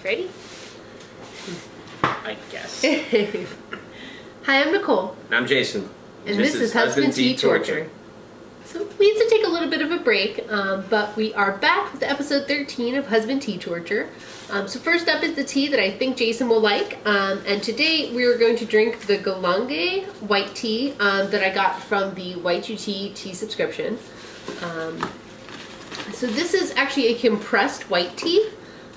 Ready? I guess. Hi, I'm Nicole. And I'm Jason. And this is Husband Tea Torture. So we had to take a little bit of a break, but we are back with episode 13 of Husband Tea Torture. So first up is the tea that I think Jason will like. And today we are going to drink the Gelanghe white tea that I got from the YGT tea subscription. So this is actually a compressed white tea.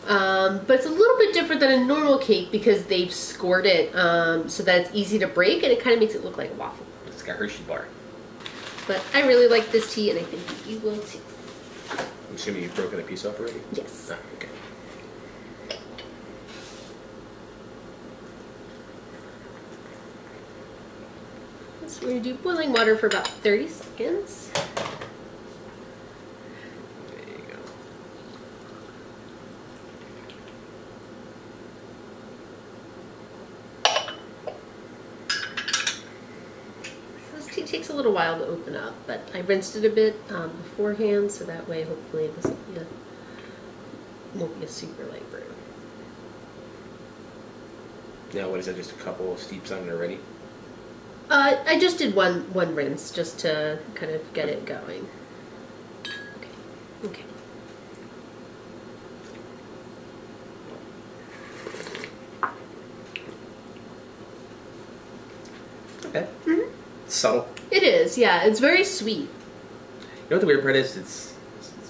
But it's a little bit different than a normal cake because they've scored it so that it's easy to break, and it kind of makes it look like a waffle. It's got Hershey bar. But I really like this tea, and I think you will too. I'm assuming you've broken a piece off already? Yes. Ah, okay. So we're going to do boiling water for about 30 seconds. It takes a little while to open up, but I rinsed it a bit beforehand, so that way hopefully this won't be a super light brew. Now what is that, just a couple of steeps on it already? I just did one rinse just to kind of get it going. Okay. Okay. Mm-hmm. Subtle. It is, yeah. It's very sweet. You know what the weird part is? This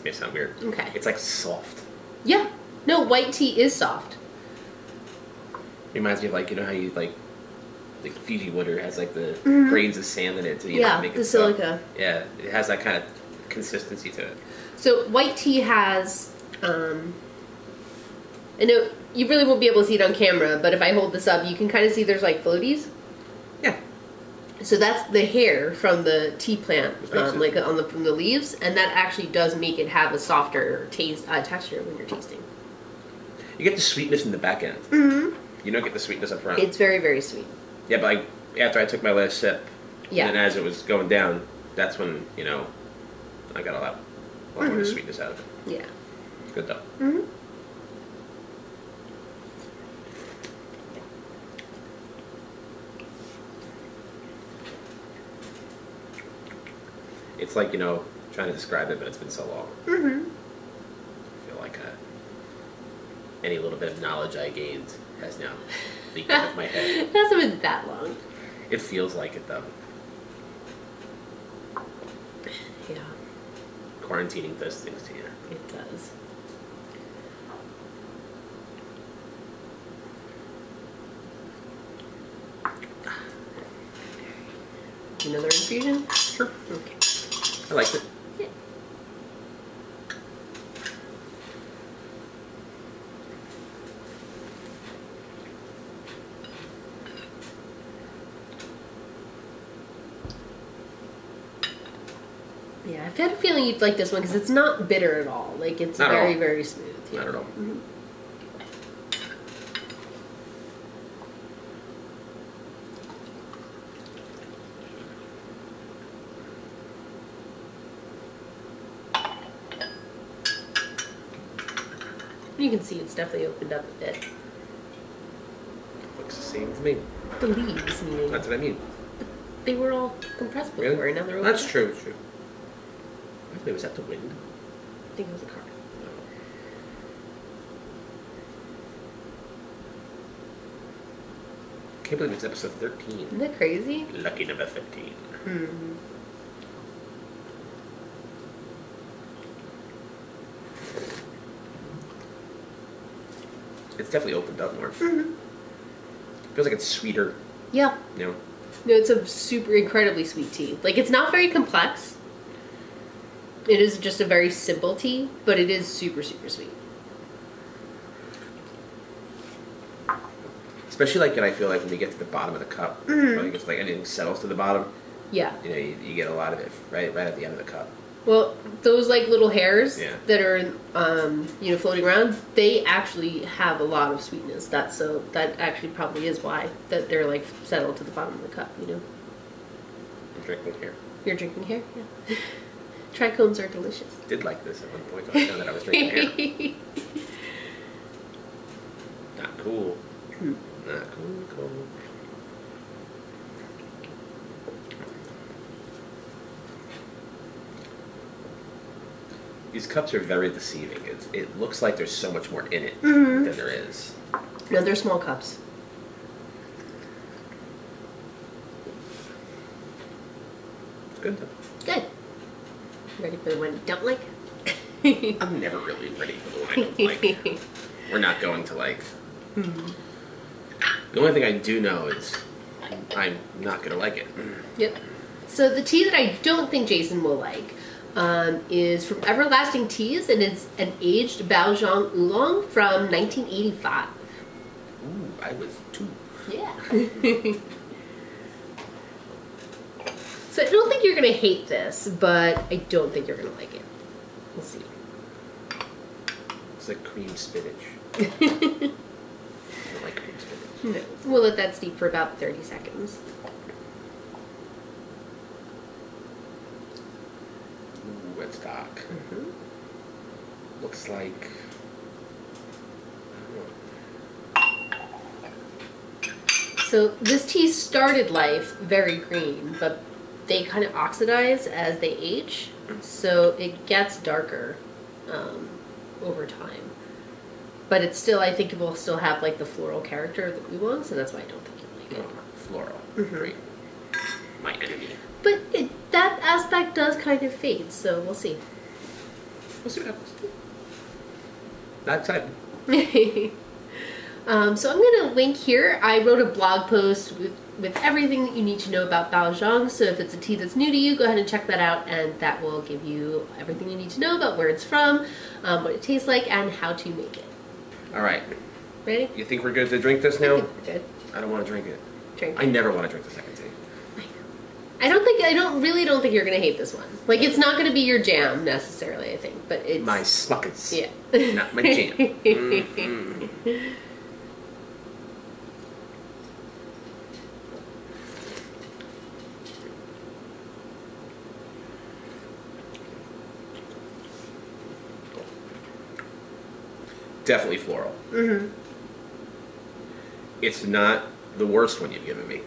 may sound weird. Okay. It's like soft. Yeah. No, white tea is soft. Reminds me of, like, you know how you like Fiji water has like the grains of sand in it to make it the soft. silica. Yeah, it has that kind of consistency to it. So white tea has I know you really won't be able to see it on camera, but if I hold this up, you can kind of see there's like floaties. Yeah. So that's the hair from the tea plant, from the leaves, and that actually does make it have a softer texture when you're tasting. You get the sweetness in the back end. Mm-hmm. You don't get the sweetness up front. It's very, very sweet. Yeah, but after I took my last sip, yeah, and then as it was going down, that's when I got a lot more of the sweetness out of it. Yeah. It's good though. Mm-hmm. It's like, trying to describe it, but it's been so long. Mm-hmm. I feel like any little bit of knowledge I gained has now leaked out of my head. It hasn't been that long. It feels like it, though. Yeah. Quarantining does things to you. It does. Another infusion? Sure. Okay. I liked it. Yeah. Yeah, I've had a feeling you'd like this one because it's not bitter at all. Like, it's not very, very smooth. Yeah. Not at all. Mm-hmm. You can see it's definitely opened up a bit. Looks the same to me. The leaves, meaning. That's what I mean. They were all compressed before, Really? and now they're open. That's true, true. Wait, was that the wind? I think it was a car. No. Can't believe it's episode 13. Isn't that crazy? Lucky number 13. Hmm. It's definitely opened up more. Mm-hmm. Feels like it's sweeter. Yeah. You know? No, it's a super incredibly sweet tea. Like, it's not very complex. It is just a very simple tea, but it is super, super sweet. Especially like, I feel like when you get to the bottom of the cup, when it gets like anything settles to the bottom, Yeah. You get a lot of it right at the end of the cup. Well, those like little hairs Yeah. that are floating around, they actually have a lot of sweetness. That actually probably is why that they're like settled to the bottom of the cup. I'm drinking hair. You're drinking hair. Yeah. Trichomes are delicious. Did like this at one point. I found that I was drinking hair. Not cool. Not cool, Nicole. These cups are very deceiving. It looks like there's so much more in it than there is. No, they're small cups. It's good though. Good. Ready for the one you don't like? I'm never really ready for the one I don't like. We're not going to like... The only thing I do know is I'm not going to like it. Yep. So the tea that I don't think Jason will like is from Everlasting Teas, and it's an aged Baozhong oolong from 1985. Ooh, I was 2. Yeah. So I don't think you're going to hate this, but I don't think you're going to like it. We'll see. It's like cream spinach. I don't like cream spinach. No. We'll let that steep for about 30 seconds. Ooh, it's dark. Looks like... So this tea started life very green, but they kind of oxidize as they age, so it gets darker over time. But it's still, I think it will still have like the floral character of the oolong, so that's why I don't think you'll like it. Floral. Great. My enemy. But that aspect does kind of fade, so we'll see. We'll see what happens. Not excited. So I'm going to link here. I wrote a blog post with everything that you need to know about Baozhong, so if it's a tea that's new to you, go ahead and check that out, and that will give you everything you need to know about where it's from, what it tastes like, and how to make it. All right. Ready? You think we're good to drink this now? I think we're good. I don't want to drink it. Drink. I never want to drink the second tea. I really don't think you're going to hate this one. Like, it's not going to be your jam, necessarily, I think, but it's... My smuckers. Yeah. Not my jam. Definitely floral. It's not the worst one you've given me.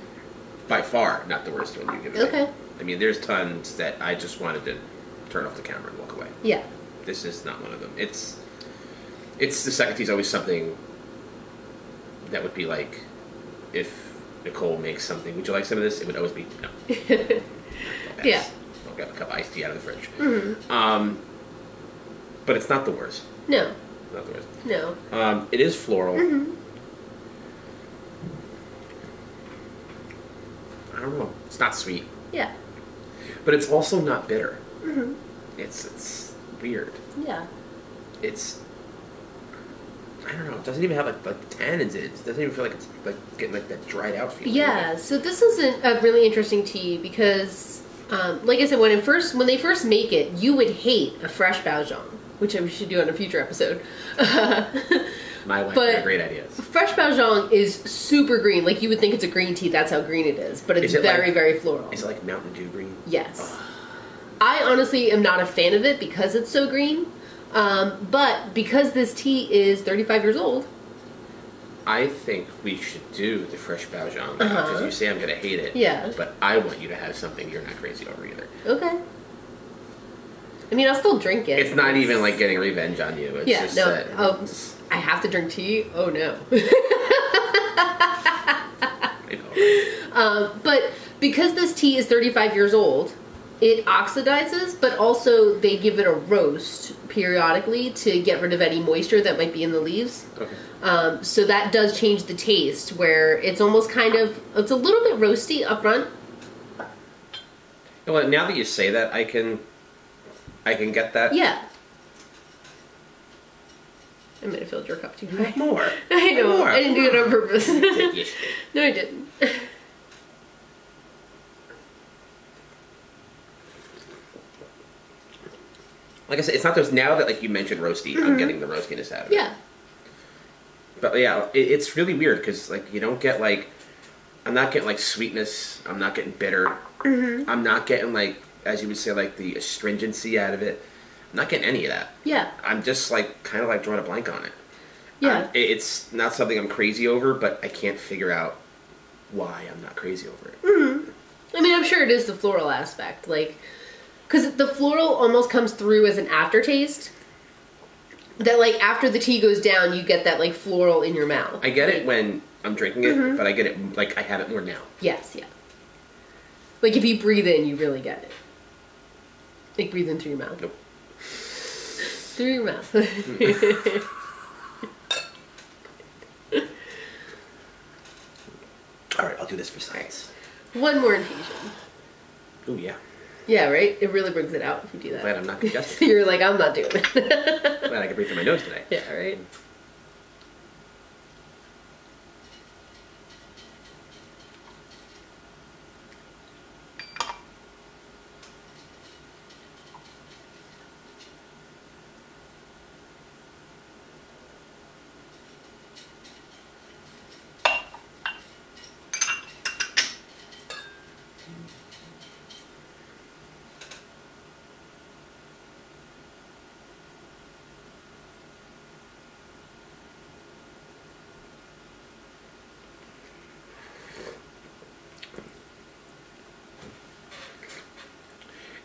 By far, not the worst one you've given me. Okay. I mean, there's tons that I just wanted to turn off the camera and walk away. Yeah. This is not one of them. It's the second tea is always something that would be like, if Nicole makes something, would you like some of this? It would always be, no. Yeah. I'll grab a cup of iced tea out of the fridge. But it's not the worst. No. Not the worst. No. It is floral. I don't know. It's not sweet. Yeah. But it's also not bitter. It's weird. Yeah. It's, I don't know. It doesn't even have like tannins in it. It doesn't even feel like it's like getting like that dried out feeling. Yeah. So this is a really interesting tea because, like I said, when they first make it, you would hate a fresh Baozhong, which we should do on a future episode. My wife had great ideas. Fresh Baozhong is super green. Like, you would think it's a green tea. That's how green it is. But it's very, very floral. Is it like Mountain Dew green? Yes. I honestly am not a fan of it because it's so green. But because this tea is 35 years old. I think we should do the fresh Baozhong. Because you say I'm going to hate it. Yeah. But I want you to have something you're not crazy over either. Okay. I mean, I'll still drink it. It's not even like getting revenge on you. It's just I have to drink tea? Oh, no. I know. But because this tea is 35 years old, it oxidizes, but also they give it a roast periodically to get rid of any moisture that might be in the leaves. Okay. So that does change the taste, where it's almost it's a little bit roasty up front. Well, now that you say that, I can get that. Yeah. I might have filled your cup too high. More. I know. More. I didn't do it on purpose. Yes. No, I didn't. Like I said, it's not those, now that like you mentioned roasty, I'm getting the roastiness out of it. Yeah. But yeah, it's really weird because like you don't get like, I'm not getting like sweetness. I'm not getting bitter. I'm not getting like, as you would say, like the astringency out of it. I'm not getting any of that. Yeah. I'm just like kind of like drawing a blank on it. Yeah. It's not something I'm crazy over, but I can't figure out why I'm not crazy over it. Mm-hmm. I mean, I'm sure it is the floral aspect, like, because the floral almost comes through as an aftertaste. That, like, after the tea goes down, you get that, like, floral in your mouth. I get it when I'm drinking it, but I get it, like, I have it more now. Yes, yeah. Like, if you breathe in, you really get it. Like, breathe in through your mouth. Nope. Through your mouth. All right, I'll do this for science. One more infusion. Oh, yeah. Yeah, right? It really brings it out if you do that. Glad I'm not congested. You're like, I'm not doing it. Glad I can breathe through my nose today. Yeah, right?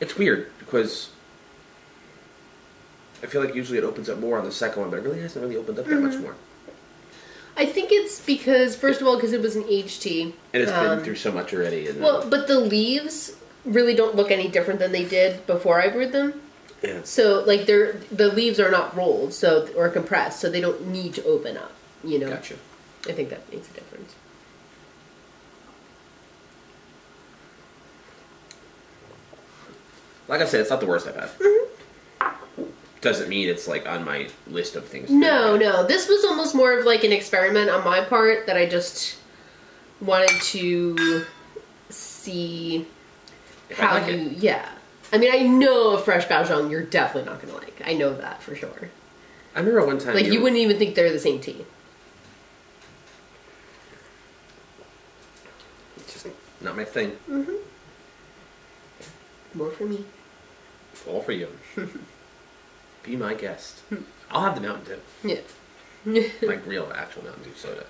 It's weird because I feel like usually it opens up more on the second one, but it really hasn't really opened up that much more. I think it's because, first of all, because it was an aged tea. And it's been through so much already. And well, but the leaves really don't look any different than they did before I brewed them. Yeah. So, like, the leaves are not rolled or compressed, so they don't need to open up, you know? Gotcha. I think that makes a difference. Like I said, it's not the worst I've had. Mm-hmm. Doesn't mean it's like on my list of things. No. This was almost more of like an experiment on my part that I just wanted to see how like you. Yeah, I mean, I know a fresh Baozhong you're definitely not gonna like. I know that for sure. I remember one time like you wouldn't even think they're the same tea. It's just not my thing. Mm-hmm. More for me. All for you. Be my guest. I'll have the Mountain Dew. Yeah. Like real, actual Mountain Dew soda.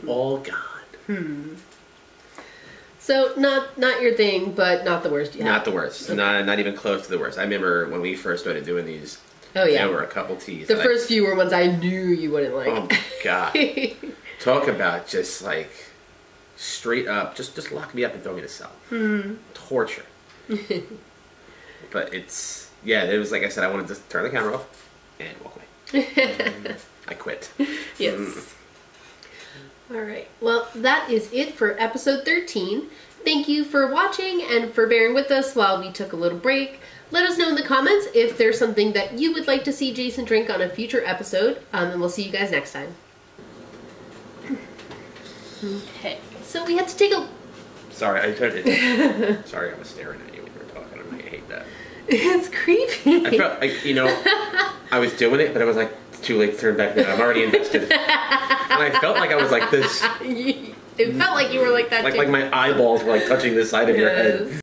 All gone. So not your thing, but not the worst you have. Not the worst. Okay. Not even close to the worst. I remember when we first started doing these. Oh yeah. There were a couple teas. The first few were ones I knew you wouldn't like. Oh my god. Talk about just like straight up, just lock me up and throw me to cell. Torture. But it's, yeah, it was like I said, I wanted to turn the camera off and walk away. I quit. Yes. Alright, well that is it for episode 13. Thank you for watching and for bearing with us while we took a little break. Let us know in the comments if there's something that you would like to see Jason drink on a future episode, and we'll see you guys next time. Okay, so we had to take a... Sorry, I turned it. Sorry, I was staring at you when you were talking. I hate that. It's creepy. I felt like, you know, I was doing it, but I was like, it's too late to turn back now. I'm already invested. And I felt like I was like this. It felt like you were like that too. Like my eyeballs were like touching the side of your head.